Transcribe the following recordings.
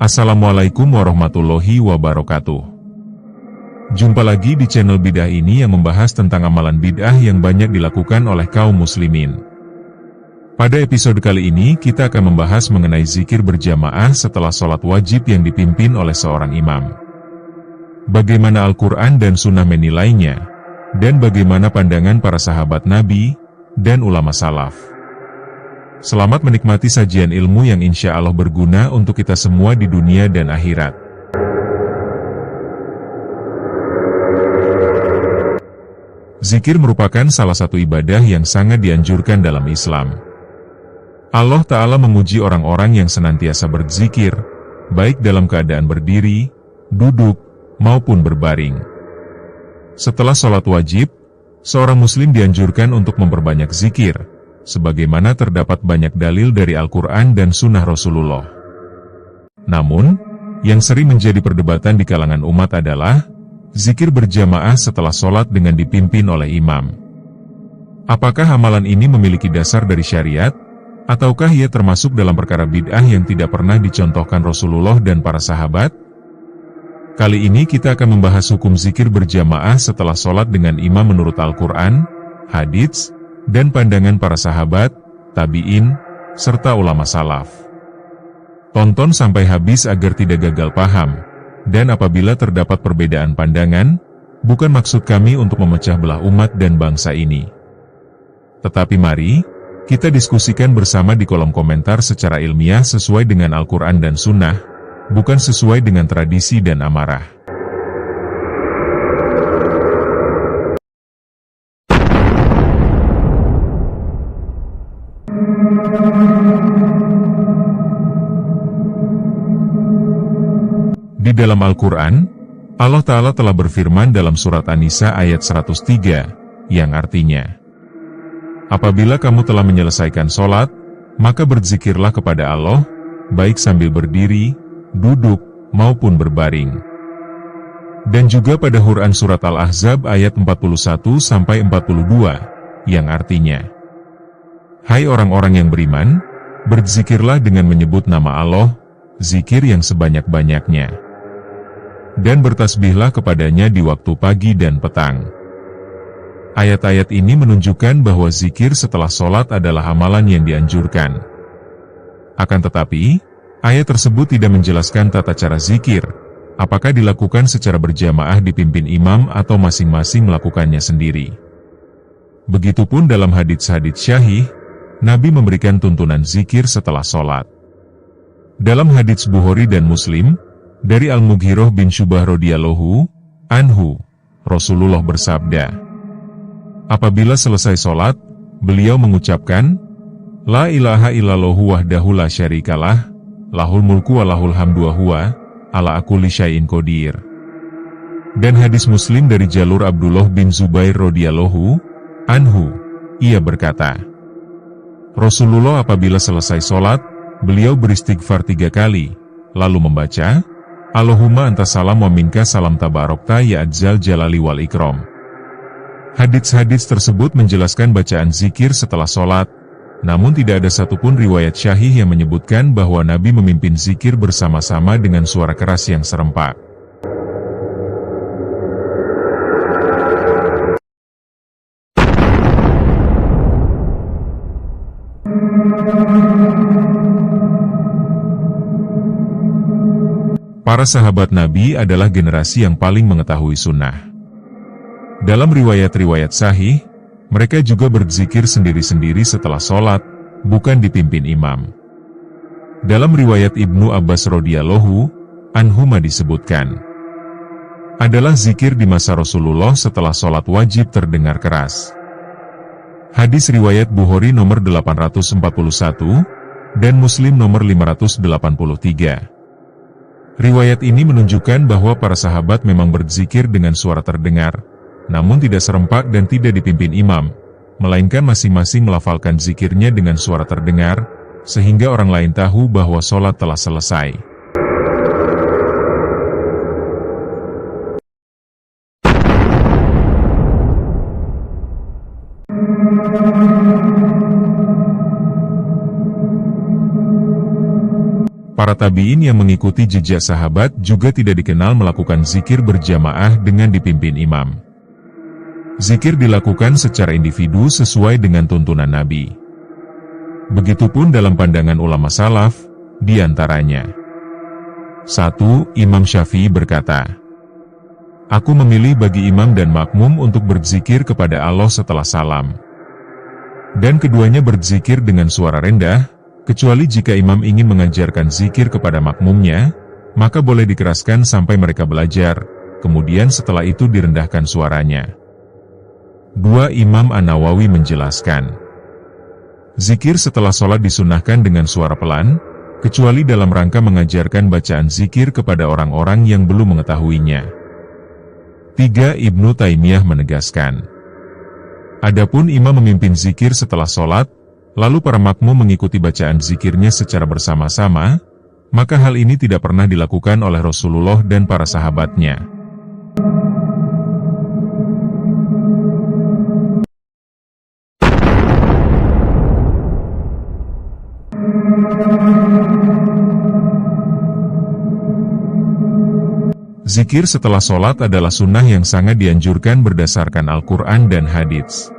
Assalamualaikum warahmatullahi wabarakatuh. Jumpa lagi di channel Bidah ini yang membahas tentang amalan bid'ah yang banyak dilakukan oleh kaum muslimin. Pada episode kali ini kita akan membahas mengenai zikir berjamaah setelah sholat wajib yang dipimpin oleh seorang imam. Bagaimana Al-Quran dan Sunnah menilainya, dan bagaimana pandangan para sahabat Nabi dan ulama salaf. Selamat menikmati sajian ilmu yang insya Allah berguna untuk kita semua di dunia dan akhirat. Zikir merupakan salah satu ibadah yang sangat dianjurkan dalam Islam. Allah Ta'ala memuji orang-orang yang senantiasa berzikir, baik dalam keadaan berdiri, duduk, maupun berbaring. Setelah sholat wajib, seorang muslim dianjurkan untuk memperbanyak zikir, sebagaimana terdapat banyak dalil dari Al-Quran dan Sunnah Rasulullah. Namun, yang sering menjadi perdebatan di kalangan umat adalah zikir berjamaah setelah sholat dengan dipimpin oleh imam. Apakah amalan ini memiliki dasar dari syariat, ataukah ia termasuk dalam perkara bid'ah yang tidak pernah dicontohkan Rasulullah dan para sahabat? Kali ini kita akan membahas hukum zikir berjamaah setelah sholat dengan imam menurut Al-Quran, hadits, dan pandangan para sahabat, tabi'in, serta ulama salaf. Tonton sampai habis agar tidak gagal paham, dan apabila terdapat perbedaan pandangan, bukan maksud kami untuk memecah belah umat dan bangsa ini. Tetapi mari, kita diskusikan bersama di kolom komentar secara ilmiah sesuai dengan Al-Quran dan Sunnah, bukan sesuai dengan tradisi dan amarah. Di dalam Al-Quran, Allah Ta'ala telah berfirman dalam surat An-Nisa ayat 103, yang artinya, apabila kamu telah menyelesaikan sholat, maka berzikirlah kepada Allah, baik sambil berdiri, duduk, maupun berbaring. Dan juga pada Quran surat Al-Ahzab ayat 41-42, yang artinya, hai orang-orang yang beriman, berzikirlah dengan menyebut nama Allah, zikir yang sebanyak-banyaknya. Dan bertasbihlah kepadanya di waktu pagi dan petang. Ayat-ayat ini menunjukkan bahwa zikir setelah sholat adalah amalan yang dianjurkan. Akan tetapi, ayat tersebut tidak menjelaskan tata cara zikir, apakah dilakukan secara berjamaah dipimpin imam atau masing-masing melakukannya sendiri. Begitupun dalam hadits-hadits syahih, Nabi memberikan tuntunan zikir setelah sholat. Dalam hadits Bukhari dan Muslim, dari Al-Mughirah bin Syubah radhiyallahu anhu, Rasulullah bersabda, apabila selesai sholat, beliau mengucapkan, La ilaha illallahu wahdahu la syarikalah, lahul mulku wa lahul hamdu wa huwa, ala kulli syai'in qadir. Dan hadis Muslim dari jalur Abdullah bin Zubair radhiyallahu anhu, ia berkata, Rasulullah apabila selesai sholat, beliau beristighfar 3 kali, lalu membaca, Allahumma anta salam wa minka salam tabarokta ya adzal jalali wal ikram. Hadits-hadits tersebut menjelaskan bacaan zikir setelah sholat, namun tidak ada satupun riwayat syahih yang menyebutkan bahwa Nabi memimpin zikir bersama-sama dengan suara keras yang serempak. Para sahabat Nabi adalah generasi yang paling mengetahui sunnah. Dalam riwayat-riwayat sahih, mereka juga berzikir sendiri-sendiri setelah sholat, bukan dipimpin imam. Dalam riwayat Ibnu Abbas radhiyallahu anhuma disebutkan, adalah zikir di masa Rasulullah setelah sholat wajib terdengar keras. Hadis riwayat Bukhari nomor 841, dan Muslim nomor 583. Riwayat ini menunjukkan bahwa para sahabat memang berzikir dengan suara terdengar, namun tidak serempak dan tidak dipimpin imam, melainkan masing-masing melafalkan zikirnya dengan suara terdengar, sehingga orang lain tahu bahwa sholat telah selesai. Para tabi'in yang mengikuti jejak sahabat juga tidak dikenal melakukan zikir berjamaah dengan dipimpin imam. Zikir dilakukan secara individu sesuai dengan tuntunan Nabi. Begitupun dalam pandangan ulama salaf, di antaranya. 1. Imam Syafi'i berkata, "Aku memilih bagi imam dan makmum untuk berzikir kepada Allah setelah salam." Dan keduanya berzikir dengan suara rendah, kecuali jika imam ingin mengajarkan zikir kepada makmumnya, maka boleh dikeraskan sampai mereka belajar, kemudian setelah itu direndahkan suaranya. 2. Imam An-Nawawi menjelaskan, zikir setelah sholat disunahkan dengan suara pelan, kecuali dalam rangka mengajarkan bacaan zikir kepada orang-orang yang belum mengetahuinya. 3. Ibnu Taimiyah menegaskan, adapun imam memimpin zikir setelah sholat, lalu para makmum mengikuti bacaan zikirnya secara bersama-sama, maka hal ini tidak pernah dilakukan oleh Rasulullah dan para sahabatnya. Zikir setelah sholat adalah sunnah yang sangat dianjurkan berdasarkan Al-Quran dan hadits.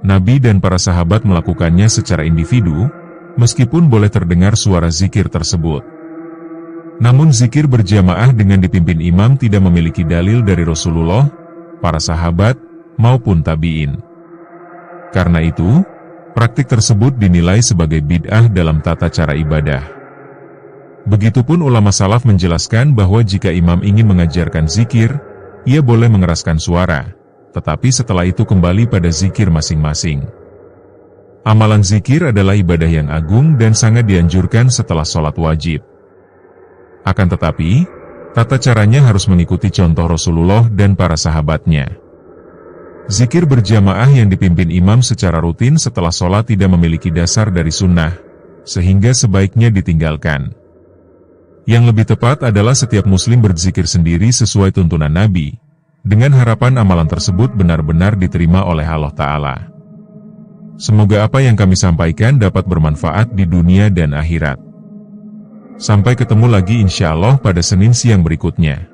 Nabi dan para sahabat melakukannya secara individu, meskipun boleh terdengar suara zikir tersebut. Namun zikir berjamaah dengan dipimpin imam tidak memiliki dalil dari Rasulullah, para sahabat, maupun tabi'in. Karena itu, praktik tersebut dinilai sebagai bid'ah dalam tata cara ibadah. Begitupun ulama salaf menjelaskan bahwa jika imam ingin mengajarkan zikir, ia boleh mengeraskan suara, tetapi setelah itu kembali pada zikir masing-masing. Amalan zikir adalah ibadah yang agung dan sangat dianjurkan setelah sholat wajib. Akan tetapi, tata caranya harus mengikuti contoh Rasulullah dan para sahabatnya. Zikir berjamaah yang dipimpin imam secara rutin setelah sholat tidak memiliki dasar dari sunnah, sehingga sebaiknya ditinggalkan. Yang lebih tepat adalah setiap muslim berzikir sendiri sesuai tuntunan Nabi, dengan harapan amalan tersebut benar-benar diterima oleh Allah Ta'ala. Semoga apa yang kami sampaikan dapat bermanfaat di dunia dan akhirat. Sampai ketemu lagi insya Allah pada Senin siang berikutnya.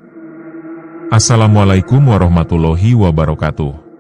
Assalamualaikum warahmatullahi wabarakatuh.